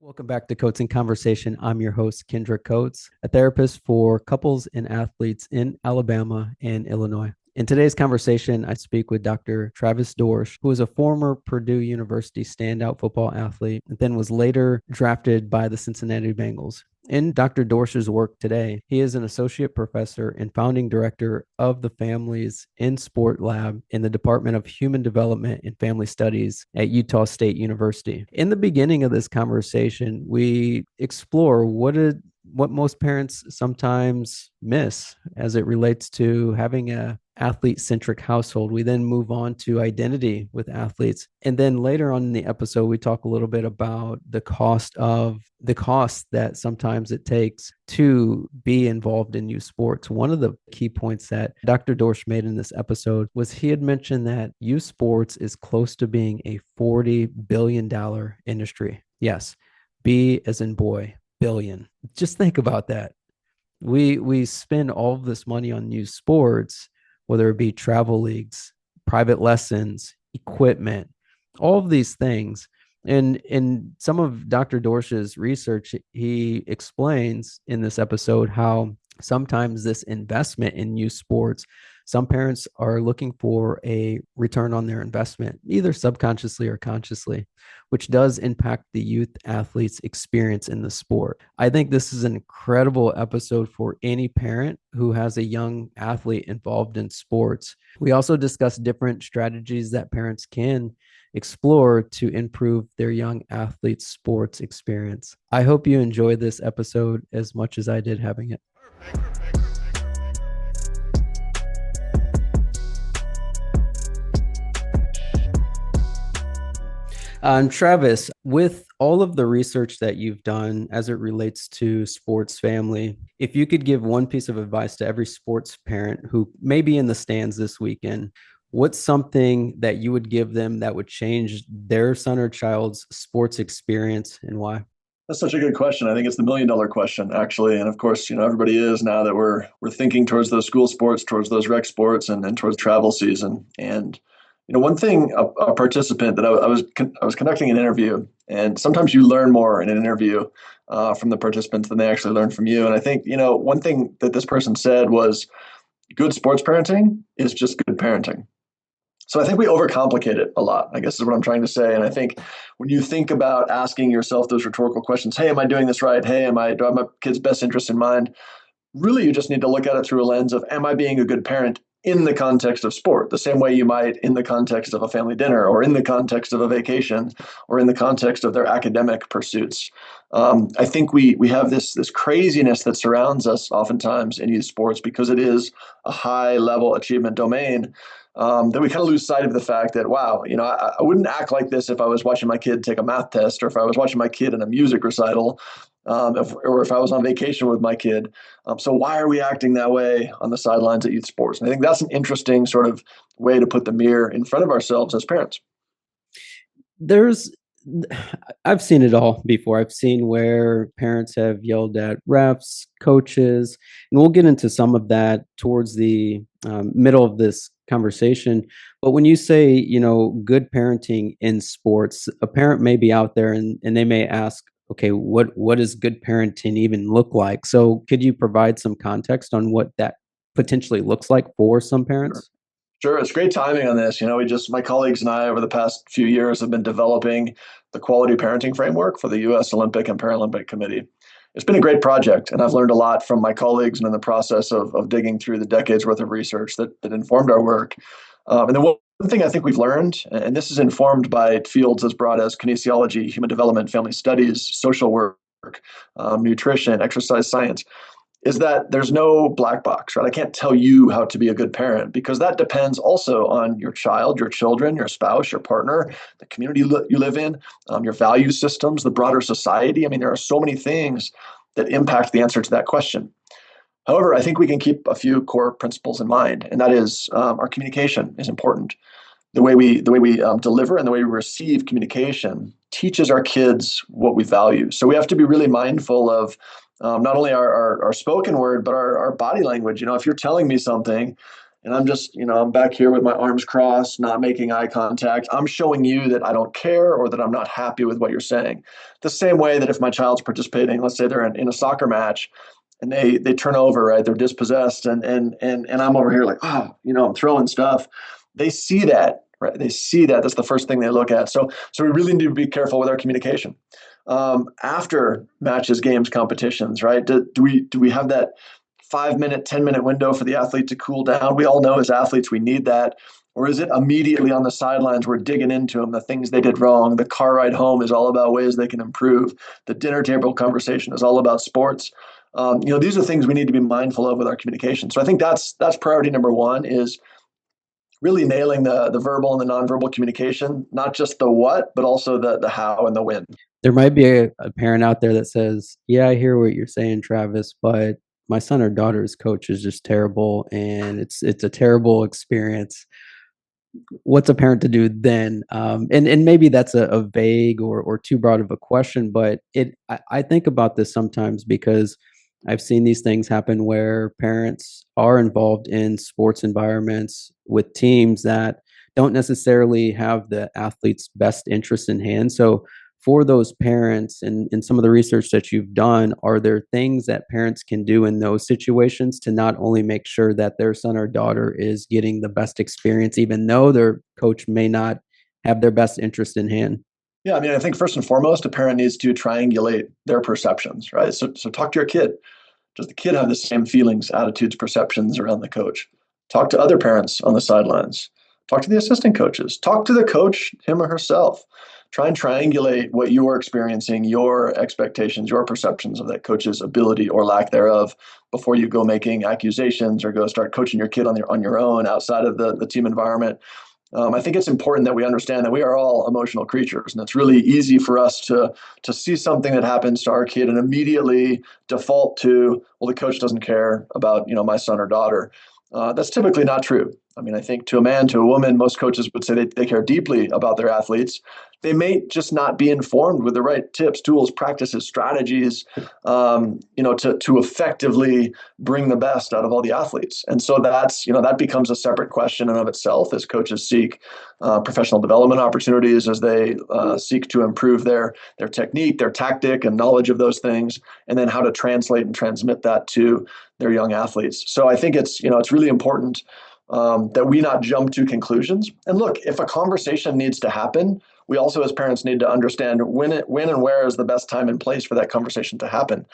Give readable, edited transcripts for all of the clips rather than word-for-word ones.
Welcome back to Coats in Conversation. I'm your host, Kendrique Coats, a therapist for couples and athletes in Alabama and Illinois. In today's conversation, I speak with Dr. Travis Dorsch, who is a former Purdue University standout football athlete and then was later drafted by the Cincinnati Bengals. In Dr. Dorsch's work today, he is an associate professor and founding director of the Families in Sport Lab in the Department of Human Development and Family Studies at Utah State University. In the beginning of this conversation, we explore what most parents sometimes miss as it relates to having a athlete-centric household. We then move on to identity with athletes. And then later on in the episode, we talk a little bit about the cost that sometimes it takes to be involved in youth sports. One of the key points that Dr. Dorsch made in this episode was he had mentioned that youth sports is close to being a $40 billion industry. Yes, B as in boy, billion. Just think about that. We spend all of this money on youth sports, whether it be travel leagues, private lessons, equipment, all of these things. And in some of Dr. Dorsch's research, he explains in this episode how sometimes this investment in youth sports, some parents are looking for a return on their investment, either subconsciously or consciously, which does impact the youth athlete's experience in the sport. I think this is an incredible episode for any parent who has a young athlete involved in sports. We also discuss different strategies that parents can explore to improve their young athlete's sports experience. I hope you enjoy this episode as much as I did having it. Travis, with all of the research that you've done as it relates to sports family, if you could give one piece of advice to every sports parent who may be in the stands this weekend, what's something that you would give them that would change their son or child's sports experience and why? That's such a good question. I think it's the $1 million question, actually. And of course, everybody is now that we're thinking towards those school sports, towards those rec sports, and towards travel season. And one thing, a participant that I was conducting an interview, and sometimes you learn more in an interview from the participants than they actually learn from you. And I think one thing that this person said was, good sports parenting is just good parenting. So I think we overcomplicate it a lot, I guess is what I'm trying to say. And I think when you think about asking yourself those rhetorical questions, hey, am I doing this right? Hey, do I have my kid's best interest in mind? Really, you just need to look at it through a lens of, am I being a good parent in the context of sport, the same way you might in the context of a family dinner or in the context of a vacation or in the context of their academic pursuits. I think we have this craziness that surrounds us oftentimes in youth sports because it is a high level achievement domain. That we kind of lose sight of the fact that, wow, I wouldn't act like this if I was watching my kid take a math test or if I was watching my kid in a music recital or if I was on vacation with my kid. So why are we acting that way on the sidelines at youth sports? And I think that's an interesting sort of way to put the mirror in front of ourselves as parents. I've seen it all before. I've seen where parents have yelled at refs, coaches, and we'll get into some of that towards the middle of this conversation. But when you say, good parenting in sports, a parent may be out there and they may ask, okay, what does good parenting even look like? So could you provide some context on what that potentially looks like for some parents? Sure. It's great timing on this. My colleagues and I over the past few years have been developing the quality parenting framework for the U.S. Olympic and Paralympic Committee. It's been a great project, and I've learned a lot from my colleagues and in the process of digging through the decades worth of research that informed our work. And then one thing I think we've learned, and this is informed by fields as broad as kinesiology, human development, family studies, social work, nutrition, exercise science, is that there's no black box, right? I can't tell you how to be a good parent because that depends also on your child, your children, your spouse, your partner, the community you live in, your value systems, the broader society. I mean, there are so many things that impact the answer to that question. However, I think we can keep a few core principles in mind, and that is our communication is important. The way we deliver and the way we receive communication teaches our kids what we value. So we have to be really mindful of not only our spoken word, but our body language. If you're telling me something and I'm just, I'm back here with my arms crossed, not making eye contact, I'm showing you that I don't care or that I'm not happy with what you're saying. The same way that if my child's participating, let's say they're in a soccer match and they turn over, right? They're dispossessed, and I'm over here like, I'm throwing stuff. They see that, right? They see that. That's the first thing they look at. So we really need to be careful with our communication. After matches, games, competitions, right? Do we have that 5 minute, 10 minute window for the athlete to cool down? We all know as athletes we need that. Or is it immediately on the sidelines, we're digging into them, the things they did wrong? The car ride home is all about ways they can improve. The dinner table conversation is all about sports. These are things we need to be mindful of with our communication. So I think that's priority number one, is really nailing the verbal and the nonverbal communication, not just the what, but also the how and the when. There might be a parent out there that says, "Yeah, I hear what you're saying, Travis, but my son or daughter's coach is just terrible, and it's a terrible experience." What's a parent to do then? And maybe that's a vague or too broad of a question, but I think about this sometimes because I've seen these things happen where parents are involved in sports environments with teams that don't necessarily have the athlete's best interest in hand. So for those parents and some of the research that you've done, are there things that parents can do in those situations to not only make sure that their son or daughter is getting the best experience, even though their coach may not have their best interest in hand? Yeah, I mean, I think first and foremost, a parent needs to triangulate their perceptions, right? So talk to your kid. Does the kid have the same feelings, attitudes, perceptions around the coach? Talk to other parents on the sidelines. Talk to the assistant coaches. Talk to the coach, him or herself. Try and triangulate what you're experiencing, your expectations, your perceptions of that coach's ability or lack thereof before you go making accusations or go start coaching your kid on your own outside of the team environment. I think it's important that we understand that we are all emotional creatures, and it's really easy for us to see something that happens to our kid and immediately default to, well, the coach doesn't care about my son or daughter. That's typically not true. I mean, I think to a man, to a woman, most coaches would say they care deeply about their athletes. They may just not be informed with the right tips, tools, practices, strategies, to effectively bring the best out of all the athletes. And so that becomes a separate question in and of itself as coaches seek professional development opportunities, as they seek to improve their technique, their tactic, and knowledge of those things, and then how to translate and transmit that to their young athletes. So I think it's really important that we not jump to conclusions. And look, if a conversation needs to happen, we also as parents need to understand when and where is the best time and place for that conversation to happen.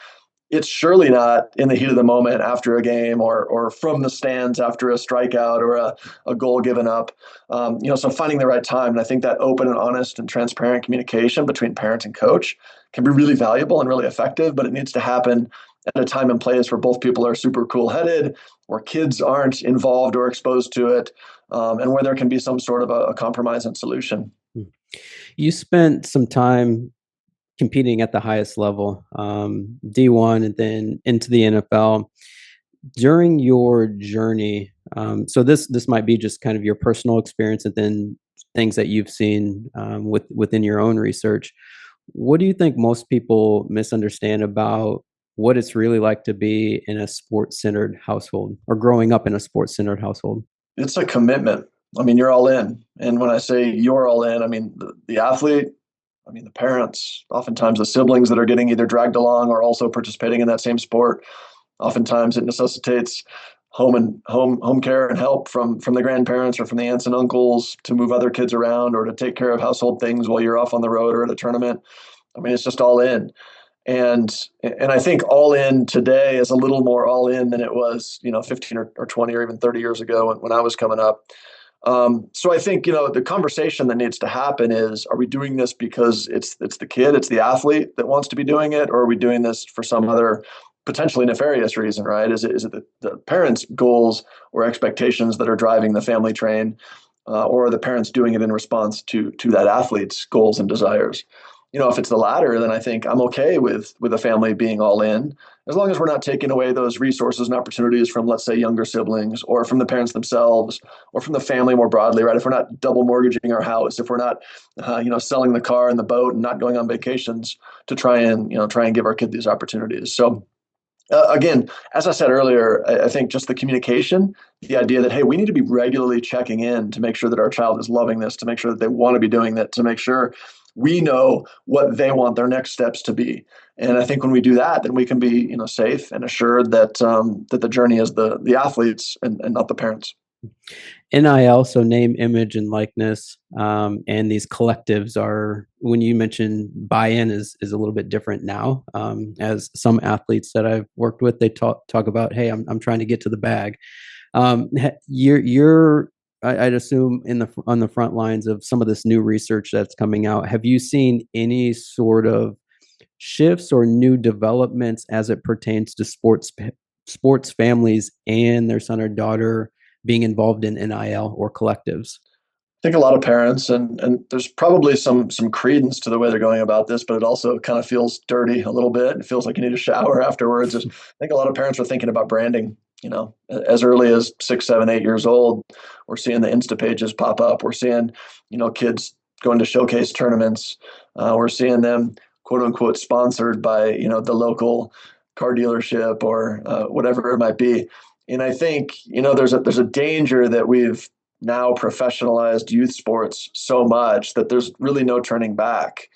It's surely not in the heat of the moment after a game or from the stands after a strikeout or a goal given up. So finding the right time. And I think that open and honest and transparent communication between parent and coach can be really valuable and really effective, but it needs to happen at a time and place where both people are super cool headed, where kids aren't involved or exposed to it, and where there can be some sort of a compromise and solution. You spent some time competing at the highest level, D1 and then into the NFL. During your journey, so this might be just kind of your personal experience and then things that you've seen within your own research. What do you think most people misunderstand about what it's really like to be in a sports-centered household or growing up in a sports-centered household? It's a commitment. I mean, you're all in. And when I say you're all in, I mean the athlete, I mean the parents, oftentimes the siblings that are getting either dragged along or also participating in that same sport. Oftentimes it necessitates home care and help from the grandparents or from the aunts and uncles to move other kids around or to take care of household things while you're off on the road or at a tournament. I mean, it's just all in. And I think all in today is a little more all in than it was, 15 or 20 or even 30 years ago when I was coming up. So I think, the conversation that needs to happen is, are we doing this because it's the kid, it's the athlete that wants to be doing it, or are we doing this for some other potentially nefarious reason, right? Is it the parents' goals or expectations that are driving the family train, or are the parents doing it in response to that athlete's goals and desires? If it's the latter, then I think I'm okay with a family being all in, as long as we're not taking away those resources and opportunities from, let's say, younger siblings or from the parents themselves or from the family more broadly, right? If we're not double mortgaging our house, if we're not, selling the car and the boat and not going on vacations to try and give our kid these opportunities. So Again, as I said earlier, I think just the communication, the idea that, hey, we need to be regularly checking in to make sure that our child is loving this, to make sure that they want to be doing that, to make sure we know what they want their next steps to be. And I think when we do that, then we can be, safe and assured that that the journey is the athletes and not the parents. NIL, so name, image, and likeness, and these collectives are, when you mention buy-in is a little bit different now. As some athletes that I've worked with, they talk about, hey, I'm trying to get to the bag. You're I'd assume on the front lines of some of this new research that's coming out. Have you seen any sort of shifts or new developments as it pertains to sports families and their son or daughter being involved in NIL or collectives? I think a lot of parents, and there's probably some credence to the way they're going about this, but it also kind of feels dirty a little bit. It feels like you need a shower afterwards. I think a lot of parents are thinking about branding. As early as 6, 7, 8 years old, we're seeing the Insta pages pop up. We're seeing, kids going to showcase tournaments. We're seeing them, quote unquote, sponsored by, the local car dealership or whatever it might be. And I think, there's a danger that we've now professionalized youth sports so much that there's really no turning back,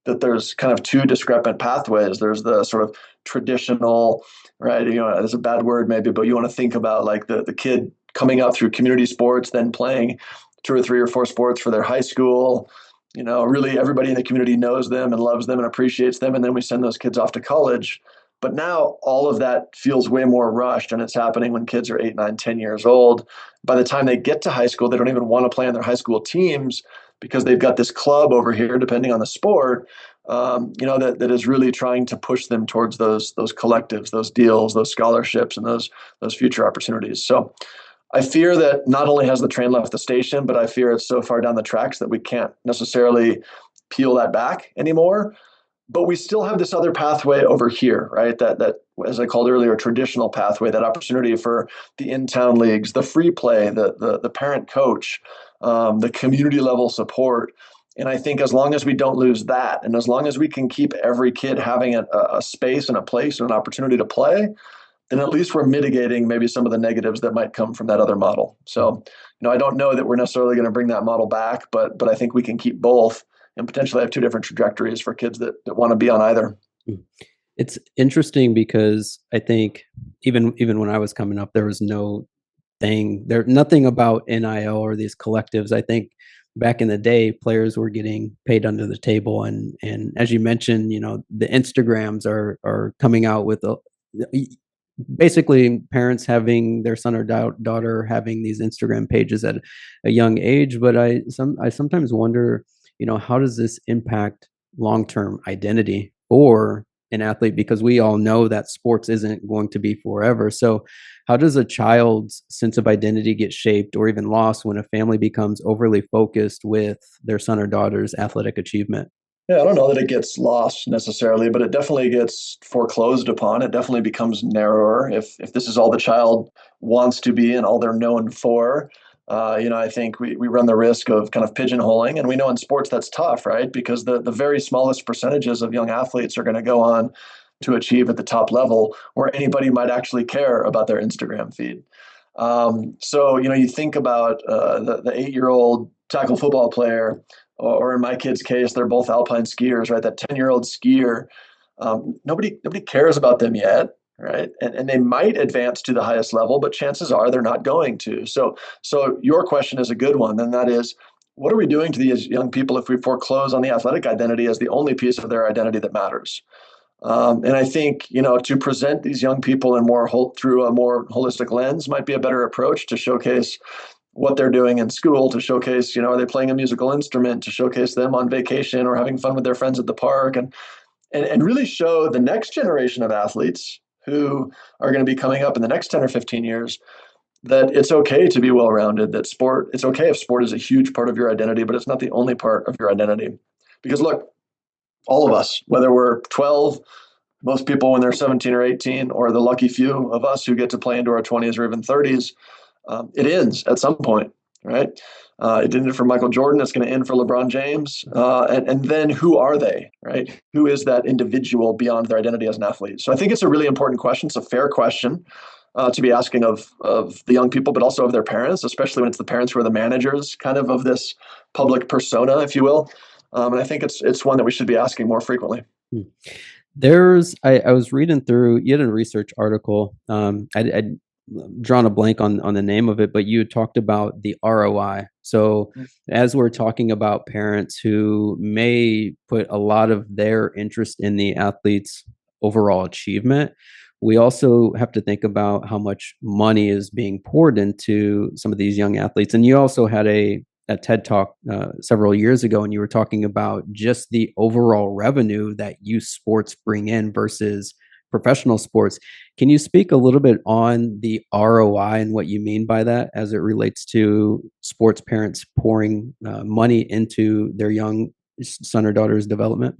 that there's kind of two discrepant pathways. There's the sort of traditional, right? There's a bad word maybe, but you want to think about like the kid coming up through community sports, then playing 2 or 3 or 4 sports for their high school. Really everybody in the community knows them and loves them and appreciates them. And then we send those kids off to college. But now all of that feels way more rushed, and it's happening when kids are 8, 9, 10 years old. By the time they get to high school, they don't even want to play on their high school teams because they've got this club over here, depending on the sport, that is really trying to push them towards those collectives, those deals, those scholarships, and those future opportunities. So I fear that not only has the train left the station, but I fear it's so far down the tracks that we can't necessarily peel that back anymore. But we still have this other pathway over here, right? That as I called earlier, traditional pathway, that opportunity for the in-town leagues, the free play, the parent coach, the community level support. And I think as long as we don't lose that, and as long as we can keep every kid having a space and a place and an opportunity to play, then at least we're mitigating maybe some of the negatives that might come from that other model. So, I don't know that we're necessarily going to bring that model back, but I think we can keep both and potentially have two different trajectories for kids that want to be on either. It's interesting because I think even when I was coming up, there was nothing about NIL or these collectives. I think back in the day, players were getting paid under the table, and as you mentioned, the Instagrams are coming out with basically parents having their son or daughter having these Instagram pages at a young age. But I sometimes wonder, how does this impact long-term identity for an athlete? Because we all know that sports isn't going to be forever. So how does a child's sense of identity get shaped or even lost when a family becomes overly focused with their son or daughter's athletic achievement? Yeah, I don't know that it gets lost necessarily, but it definitely gets foreclosed upon. It definitely becomes narrower if this is all the child wants to be and all they're known for. I think we run the risk of kind of pigeonholing, and we know in sports that's tough, right? Because the very smallest percentages of young athletes are going to go on to achieve at the top level where anybody might actually care about their Instagram feed. So you think about the 8-year-old tackle football player, or in my kid's case, they're both alpine skiers, right? That 10-year-old skier, nobody cares about them yet, right? And they might advance to the highest level, but chances are they're not going to. So your question is a good one, and that is, what are we doing to these young people if we foreclose on the athletic identity as the only piece of their identity that matters? And I think, to present these young people through a more holistic lens might be a better approach, to showcase what they're doing in school, to showcase, are they playing a musical instrument, to showcase them on vacation or having fun with their friends at the park, and really show the next generation of athletes who are going to be coming up in the next 10 or 15 years that it's okay to be well-rounded, it's okay if sport is a huge part of your identity, but it's not the only part of your identity. Because look, all of us, whether we're 12, most people when they're 17 or 18, or the lucky few of us who get to play into our 20s or even 30s, it ends at some point. right? It didn't for Michael Jordan. It's going to end for LeBron James. And then who are they, right? Who is that individual beyond their identity as an athlete? So I think it's a really important question. It's a fair question to be asking of the young people, but also of their parents, especially when it's the parents who are the managers kind of this public persona, if you will. And I think it's one that we should be asking more frequently. I was reading through, you had a research article. I'd drawn a blank on the name of it, but you talked about the ROI. So as we're talking about parents who may put a lot of their interest in the athlete's overall achievement, we also have to think about how much money is being poured into some of these young athletes. And you also had a TED Talk several years ago, and you were talking about just the overall revenue that youth sports bring in versus professional sports. Can you speak a little bit on the ROI and what you mean by that as it relates to sports parents pouring money into their young son or daughter's development?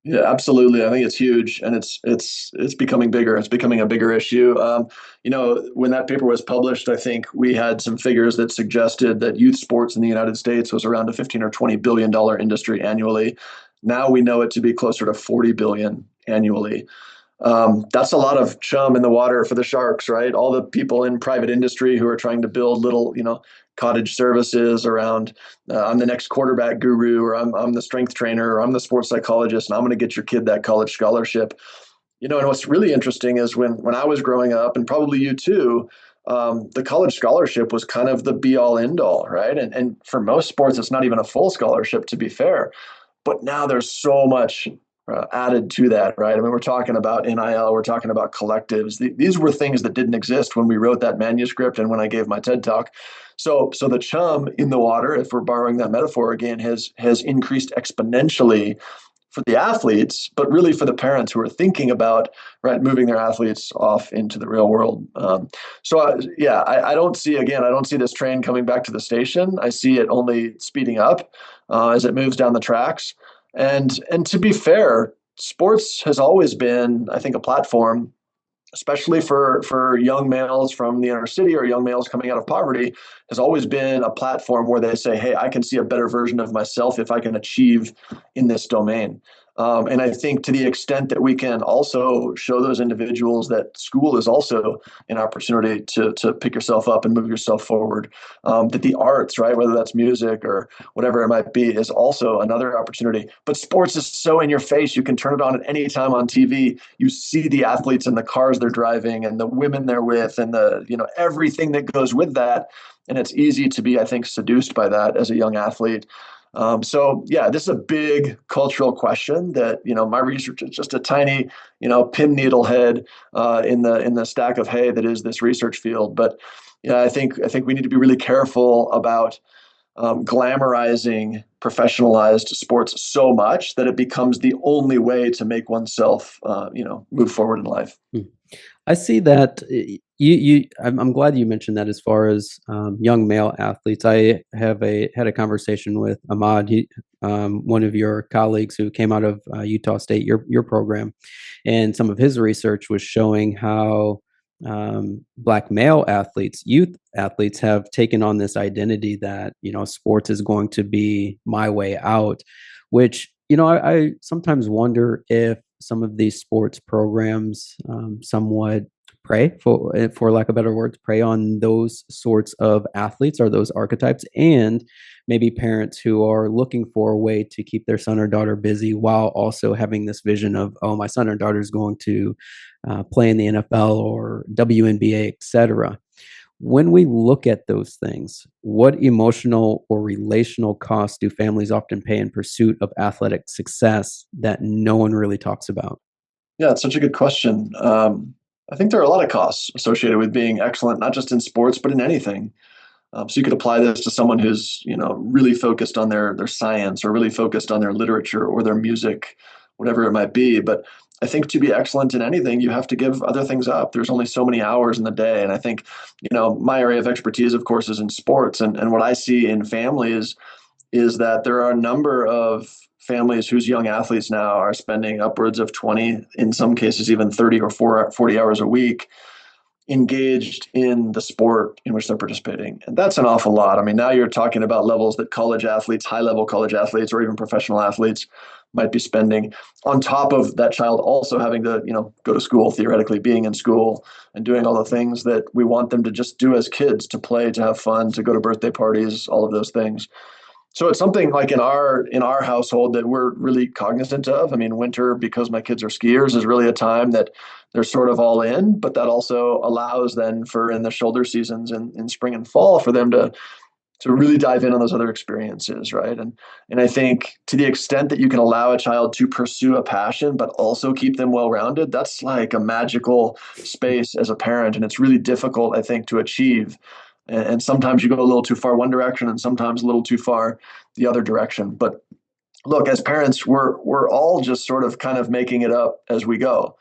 Yeah, absolutely. I think it's huge, and it's becoming bigger. It's becoming a bigger issue. When that paper was published, I think we had some figures that suggested that youth sports in the United States was around a 15 or $20 billion industry annually. Now we know it to be closer to 40 billion annually. That's a lot of chum in the water for the sharks, right? All the people in private industry who are trying to build little, cottage services around I'm the next quarterback guru, or I'm the strength trainer, or I'm the sports psychologist, and I'm going to get your kid that college scholarship. And what's really interesting is when I was growing up, and probably you too, the college scholarship was kind of the be all end all, right? And for most sports, it's not even a full scholarship, to be fair. But now there's so much added to that, right? I mean, we're talking about NIL, we're talking about collectives. These were things that didn't exist when we wrote that manuscript and when I gave my TED talk. So the chum in the water, if we're borrowing that metaphor again, has increased exponentially for the athletes, but really for the parents who are thinking about moving their athletes off into the real world. I don't see this train coming back to the station. I see it only speeding up as it moves down the tracks. And to be fair, sports has always been, I think, a platform, especially for young males from the inner city or young males coming out of poverty, has always been a platform where they say, hey, I can see a better version of myself if I can achieve in this domain. And I think to the extent that we can also show those individuals that school is also an opportunity to pick yourself up and move yourself forward, that the arts, right, whether that's music or whatever it might be, is also another opportunity. But sports is so in your face. You can turn it on at any time on TV. You see the athletes and the cars they're driving and the women they're with and everything that goes with that. And it's easy to be, I think, seduced by that as a young athlete. This is a big cultural question that, my research is just a tiny, pin needle head in the stack of hay that is this research field. But yeah, I think we need to be really careful about glamorizing professionalized sports so much that it becomes the only way to make oneself, move forward in life. I see that I'm glad you mentioned that as far as young male athletes. I had a conversation with Ahmad, one of your colleagues who came out of Utah State, your program, and some of his research was showing how Black male athletes, youth athletes, have taken on this identity that sports is going to be my way out, which I sometimes wonder if some of these sports programs somewhat prey, for lack of better words, prey on those sorts of athletes or those archetypes, and maybe parents who are looking for a way to keep their son or daughter busy while also having this vision of, oh, my son or daughter is going to play in the NFL or WNBA, etc. When we look at those things, what emotional or relational costs do families often pay in pursuit of athletic success that no one really talks about? Yeah, it's such a good question. I think there are a lot of costs associated with being excellent, not just in sports, but in anything. So you could apply this to someone who's, really focused on their science or really focused on their literature or their music, whatever it might be. But I think to be excellent in anything, you have to give other things up. There's only so many hours in the day. And I think, my area of expertise, of course, is in sports. And what I see in families is that there are a number of families whose young athletes now are spending upwards of 20, in some cases even 30 or 40 hours a week engaged in the sport in which they're participating. And that's an awful lot. I mean, now you're talking about levels that college athletes, high level college athletes, or even professional athletes might be spending on top of that child also having to, go to school, theoretically being in school and doing all the things that we want them to just do as kids, to play, to have fun, to go to birthday parties, all of those things. So it's something like in our household that we're really cognizant of. I mean, winter, because my kids are skiers, is really a time that they're sort of all in, but that also allows then for in the shoulder seasons in spring and fall for them to really dive in on those other experiences, right? And I think to the extent that you can allow a child to pursue a passion, but also keep them well-rounded, that's like a magical space as a parent, and it's really difficult, I think, to achieve. And sometimes you go a little too far one direction, and sometimes a little too far the other direction. But look, as parents, we're all just sort of kind of making it up as we go.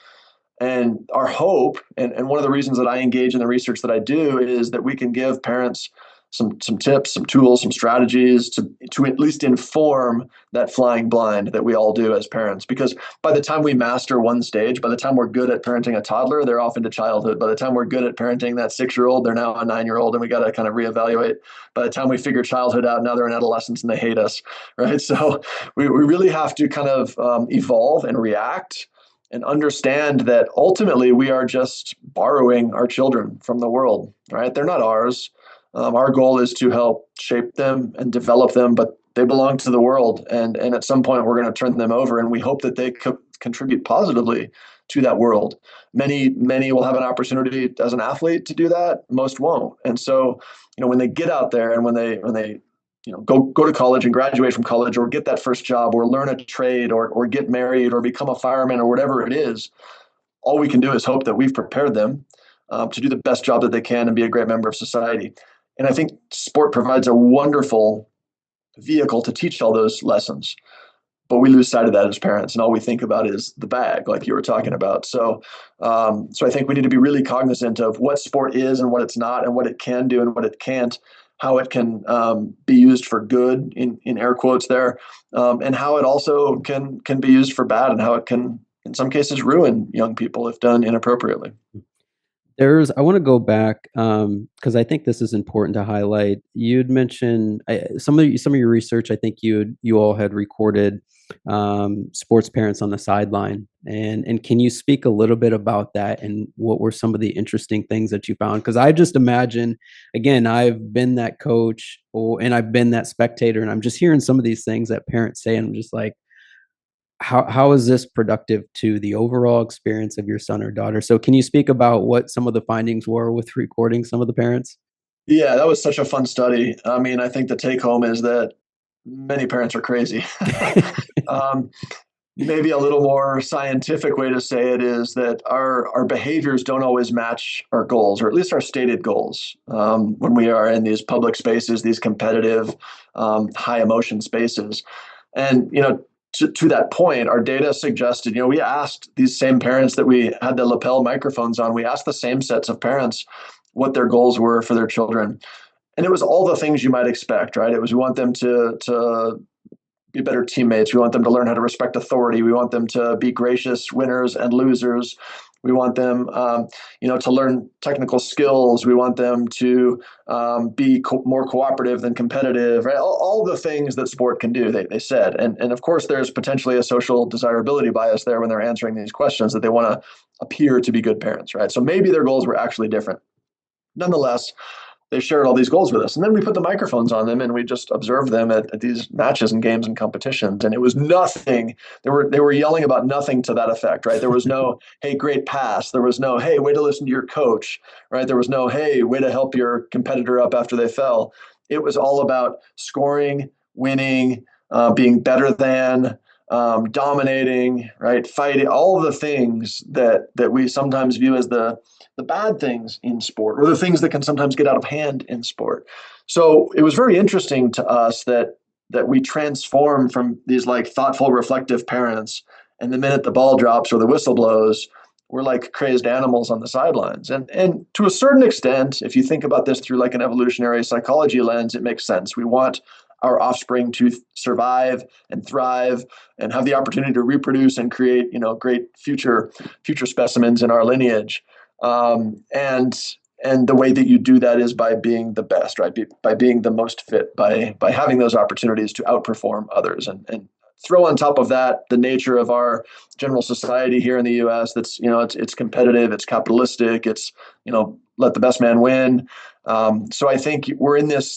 And our hope, and one of the reasons that I engage in the research that I do, is that we can give parents some tips, some tools, some strategies to at least inform that flying blind that we all do as parents. Because by the time we master one stage, by the time we're good at parenting a toddler, they're off into childhood. By the time we're good at parenting that 6-year-old, they're now a 9-year-old, and we got to kind of reevaluate. By the time we figure childhood out, now they're in adolescence and they hate us, right? So we really have to kind of evolve and react and understand that ultimately we are just borrowing our children from the world, right? They're not ours. Our goal is to help shape them and develop them, but they belong to the world. And at some point, we're going to turn them over, and we hope that they contribute positively to that world. Many will have an opportunity as an athlete to do that. Most won't. And so, when they get out there and when they go to college and graduate from college, or get that first job, or learn a trade, or get married, or become a fireman, or whatever it is, all we can do is hope that we've prepared them to do the best job that they can and be a great member of society. And I think sport provides a wonderful vehicle to teach all those lessons. But we lose sight of that as parents, and all we think about is the bag, like you were talking about. So I think we need to be really cognizant of what sport is and what it's not, and what it can do and what it can't, how it can be used for good, in air quotes there, and how it also can be used for bad, and how it can, in some cases, ruin young people if done inappropriately. I want to go back because I think this is important to highlight. You'd mentioned some of your research. I think you all had recorded sports parents on the sideline, and can you speak a little bit about that and what were some of the interesting things that you found? Because I just imagine, again, I've been that coach and I've been that spectator, and I'm just hearing some of these things that parents say, and I'm just like, how is this productive to the overall experience of your son or daughter? So can you speak about what some of the findings were with recording some of the parents? Yeah, that was such a fun study. I mean, I think the take home is that many parents are crazy. um, Maybe a little more scientific way to say it is that our behaviors don't always match our goals, or at least our stated goals, when we are in these public spaces, these competitive, high emotion spaces. And, to that point, our data suggested, we asked these same parents that we had the lapel microphones on, we asked the same sets of parents what their goals were for their children. And it was all the things you might expect, right? It was, we want them to be better teammates. We want them to learn how to respect authority. We want them to be gracious winners and losers. We want them, to learn technical skills. We want them to be more cooperative than competitive. Right? All the things that sport can do, they said. And of course, there's potentially a social desirability bias there when they're answering these questions, that they want to appear to be good parents, right? So maybe their goals were actually different. Nonetheless, they shared all these goals with us. And then we put the microphones on them and we just observed them at these matches and games and competitions. And it was nothing. They were yelling about nothing to that effect, right? There was no, hey, great pass. There was no, hey, way to listen to your coach, right? There was no, hey, way to help your competitor up after they fell. It was all about scoring, winning, being better than, dominating, right? Fighting, all of the things that we sometimes view as the bad things in sport, or the things that can sometimes get out of hand in sport. So it was very interesting to us that we transform from these like thoughtful, reflective parents, and the minute the ball drops or the whistle blows, we're like crazed animals on the sidelines. And to a certain extent, if you think about this through like an evolutionary psychology lens, it makes sense. We want our offspring to survive and thrive and have the opportunity to reproduce and create, great future specimens in our lineage. And the way that you do that is by being the best, right? By being the most fit, by having those opportunities to outperform others, and throw on top of that the nature of our general society here in the U.S. That's it's competitive, it's capitalistic, it's let the best man win. So I think we're in this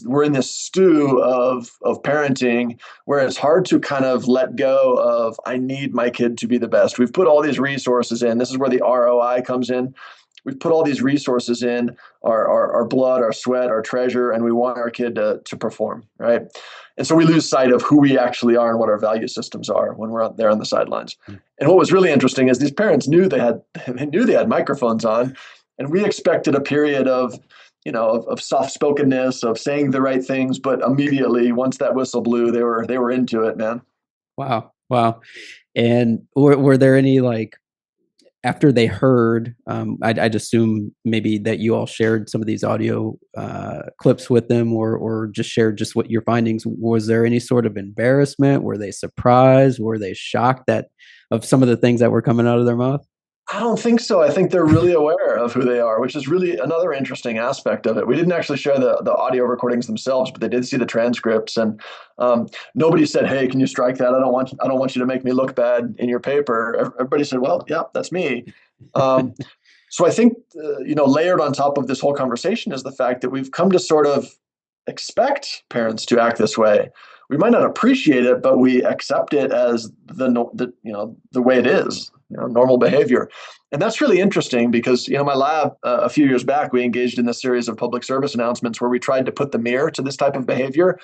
stew of parenting where it's hard to kind of let go of I need my kid to be the best. We've put all these resources in. This is where the ROI comes in. We've put all these resources in our blood, our sweat, our treasure, and we want our kid to perform, right? And so we lose sight of who we actually are and what our value systems are when we're out there on the sidelines. And what was really interesting is these parents knew they had microphones on, and we expected a period of soft spokenness, of saying the right things, but immediately once that whistle blew, they were into it, man. Wow. Wow. And were there any, like, after they heard, I'd assume maybe that you all shared some of these audio clips with them, or just shared just what your findings. Was there any sort of embarrassment? Were they surprised? Were they shocked of some of the things that were coming out of their mouth? I don't think so. I think they're really aware of who they are, which is really another interesting aspect of it. We didn't actually share the audio recordings themselves, but they did see the transcripts, and nobody said, "Hey, can you strike that? I don't want you to make me look bad in your paper." Everybody said, "Well, yeah, that's me." Um, so I think layered on top of this whole conversation is the fact that we've come to sort of expect parents to act this way. We might not appreciate it, but we accept it as the way it is, normal behavior. And that's really interesting because my lab a few years back, we engaged in a series of public service announcements where we tried to put the mirror to this type of behavior.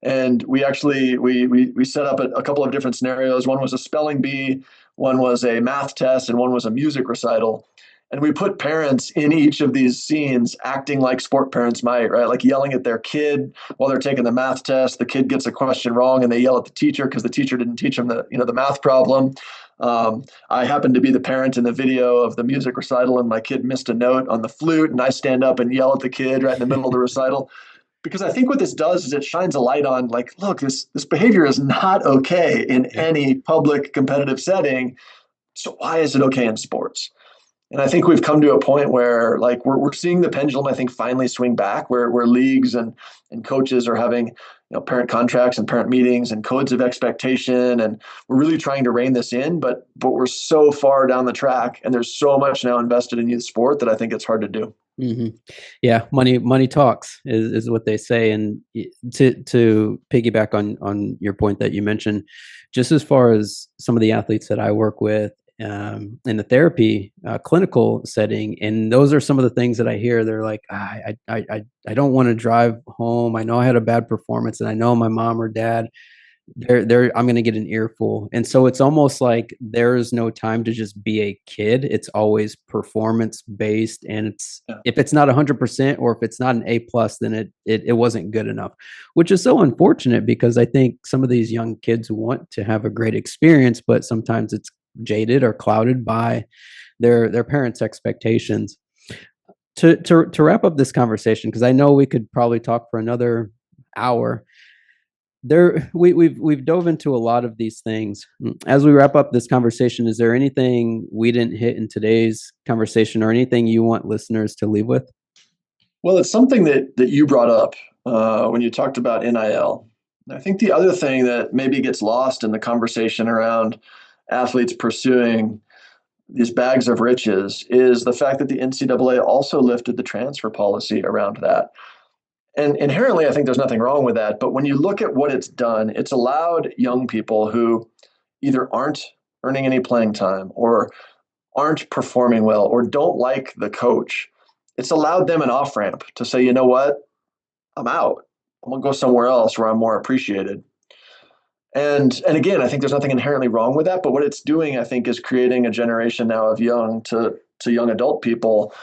And we actually we set up a couple of different scenarios. One was a spelling bee, one was a math test, and one was a music recital. And we put parents in each of these scenes acting like sport parents might, right? Like yelling at their kid while they're taking the math test. The kid gets a question wrong and they yell at the teacher because the teacher didn't teach them the math problem. I happen to be the parent in the video of the music recital, and my kid missed a note on the flute, and I stand up and yell at the kid right in the middle of the recital. Because I think what this does is it shines a light on, like, look, this behavior is not okay in any public competitive setting. So why is it okay in sports? And I think we've come to a point where, like, we're seeing the pendulum, I think, finally swing back, where leagues and coaches are having parent contracts and parent meetings and codes of expectation, and we're really trying to rein this in. But we're so far down the track, and there's so much now invested in youth sport that I think it's hard to do. Mm-hmm. Yeah, money talks is what they say. And to piggyback on your point that you mentioned, just as far as some of the athletes that I work with in the therapy clinical setting, and those are some of the things that I hear. They're like, I don't want to drive home. I know I had a bad performance, and I know my mom or dad, I'm going to get an earful. And so it's almost like there's no time to just be a kid. It's always performance based. And if it's not 100%, or if it's not an A+, then it wasn't good enough, which is so unfortunate, because I think some of these young kids want to have a great experience, but sometimes it's jaded or clouded by their parents' expectations. To wrap up this conversation, because I know we could probably talk for another hour, we've dove into a lot of these things. As we wrap up this conversation, is there anything we didn't hit in today's conversation, or anything you want listeners to leave with? Well, it's something that you brought up when you talked about NIL. I think the other thing that maybe gets lost in the conversation around athletes pursuing these bags of riches is the fact that the NCAA also lifted the transfer policy around that. And inherently, I think there's nothing wrong with that. But when you look at what it's done, it's allowed young people who either aren't earning any playing time, or aren't performing well, or don't like the coach. It's allowed them an off ramp to say, you know what, I'm out. I'm going to go somewhere else where I'm more appreciated. And again, I think there's nothing inherently wrong with that. But what it's doing, I think, is creating a generation now of young to young adult people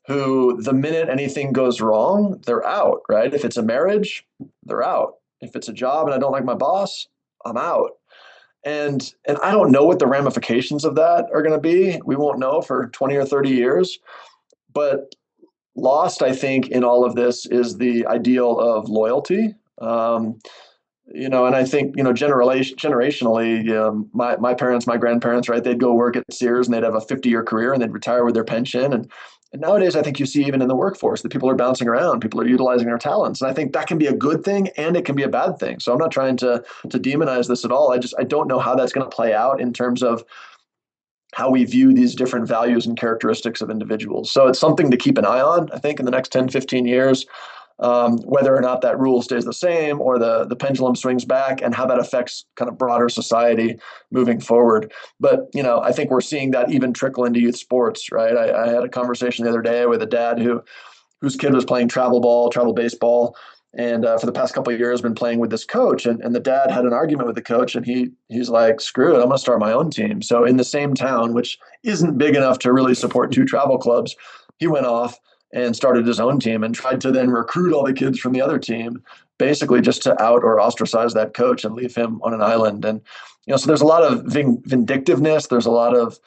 who, the minute anything goes wrong, they're out, right? If it's a marriage, they're out. If it's a job and I don't like my boss, I'm out. And I don't know what the ramifications of that are going to be. We won't know for 20 or 30 years. But lost, I think, in all of this is the ideal of loyalty. And I think, generationally, my parents, my grandparents, right, they'd go work at Sears and they'd have a 50-year career and they'd retire with their pension. And nowadays, I think you see even in the workforce that people are bouncing around, people are utilizing their talents. And I think that can be a good thing and it can be a bad thing. So I'm not trying to demonize this at all. I don't know how that's going to play out in terms of how we view these different values and characteristics of individuals. So it's something to keep an eye on, I think, in the next 10, 15 years, whether or not that rule stays the same or the pendulum swings back and how that affects kind of broader society moving forward. But, I think we're seeing that even trickle into youth sports, right? I had a conversation the other day with a dad whose kid was playing travel ball, travel baseball, and for the past couple of years been playing with this coach. And the dad had an argument with the coach, and he's like, screw it, I'm going to start my own team. So in the same town, which isn't big enough to really support two travel clubs, he went off and started his own team and tried to then recruit all the kids from the other team, basically just to out or ostracize that coach and leave him on an island. And so there's a lot of vindictiveness. There's a lot of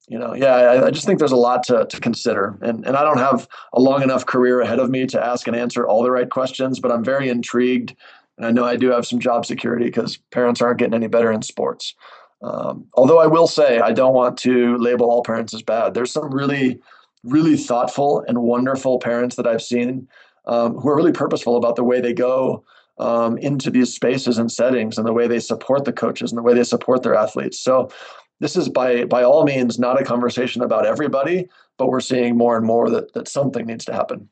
yeah, I just think there's a lot to consider. And I don't have a long enough career ahead of me to ask and answer all the right questions, but I'm very intrigued. And I know I do have some job security because parents aren't getting any better in sports. Although I will say, I don't want to label all parents as bad. There's some really, really thoughtful and wonderful parents that I've seen who are really purposeful about the way they go into these spaces and settings and the way they support the coaches and the way they support their athletes. So this is by all means not a conversation about everybody, but we're seeing more and more that something needs to happen.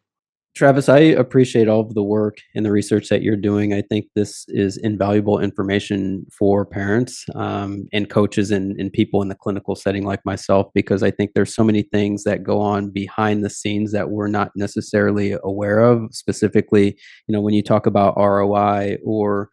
Travis, I appreciate all of the work and the research that you're doing. I think this is invaluable information for parents and coaches and people in the clinical setting like myself, because I think there's so many things that go on behind the scenes that we're not necessarily aware of. Specifically, when you talk about ROI or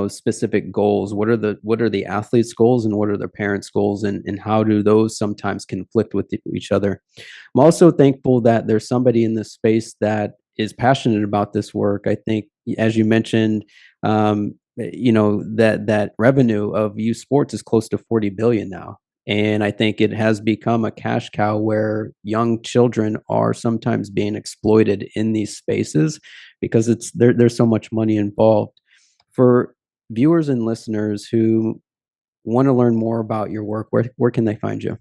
specific goals, what are the athletes' goals and what are their parents' goals, and how do those sometimes conflict with each other? I'm also thankful that there's somebody in this space that is passionate about this work. I think, as you mentioned, that revenue of youth sports is close to 40 billion now. And I think it has become a cash cow where young children are sometimes being exploited in these spaces because there's so much money involved. For viewers and listeners who want to learn more about your work, where can they find you?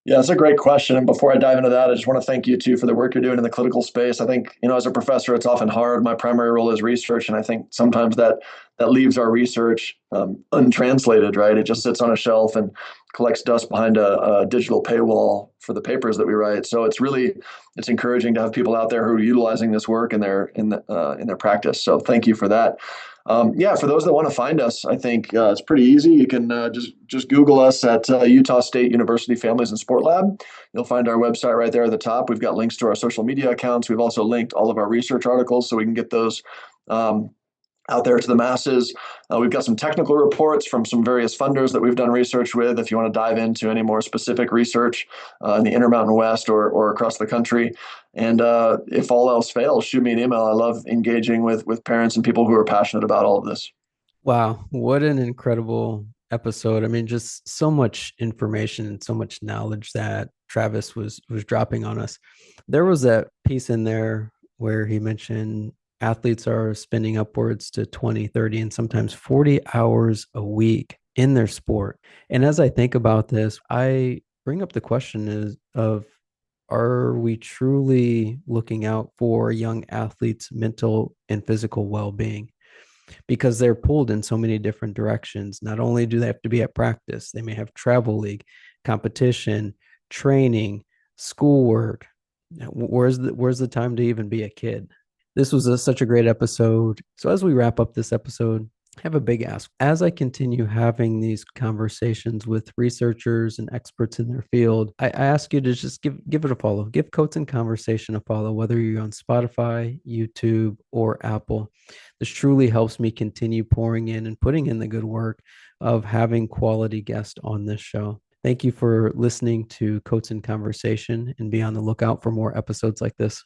Yeah, that's a great question. And before I dive into that, I just want to thank you too for the work you're doing in the clinical space. I think, as a professor, it's often hard. My primary role is research, and I think sometimes that leaves our research untranslated, right? It just sits on a shelf and collects dust behind a digital paywall for the papers that we write. So it's encouraging to have people out there who are utilizing this work in their practice. So thank you for that. For those that want to find us, I think it's pretty easy. You can just Google us at Utah State University Families and Sport Lab. You'll find our website right there at the top. We've got links to our social media accounts. We've also linked all of our research articles so we can get those out there to the masses. We've got some technical reports from some various funders that we've done research with. If you want to dive into any more specific research in the Intermountain West or across the country. And if all else fails, shoot me an email. I love engaging with parents and people who are passionate about all of this. Wow, what an incredible episode. I mean, just so much information and so much knowledge that Travis was dropping on us. There was that piece in there where he mentioned athletes are spending upwards to 20, 30, and sometimes 40 hours a week in their sport. And as I think about this, I bring up the question of, are we truly looking out for young athletes' mental and physical well-being? Because they're pulled in so many different directions. Not only do they have to be at practice, they may have travel league, competition, training, schoolwork. Where's the time to even be a kid? This was such a great episode. So as we wrap up this episode, I have a big ask. As I continue having these conversations with researchers and experts in their field, I ask you to just give it a follow. Give Coats in Conversation a follow, whether you're on Spotify, YouTube, or Apple. This truly helps me continue pouring in and putting in the good work of having quality guests on this show. Thank you for listening to Coats in Conversation, and be on the lookout for more episodes like this.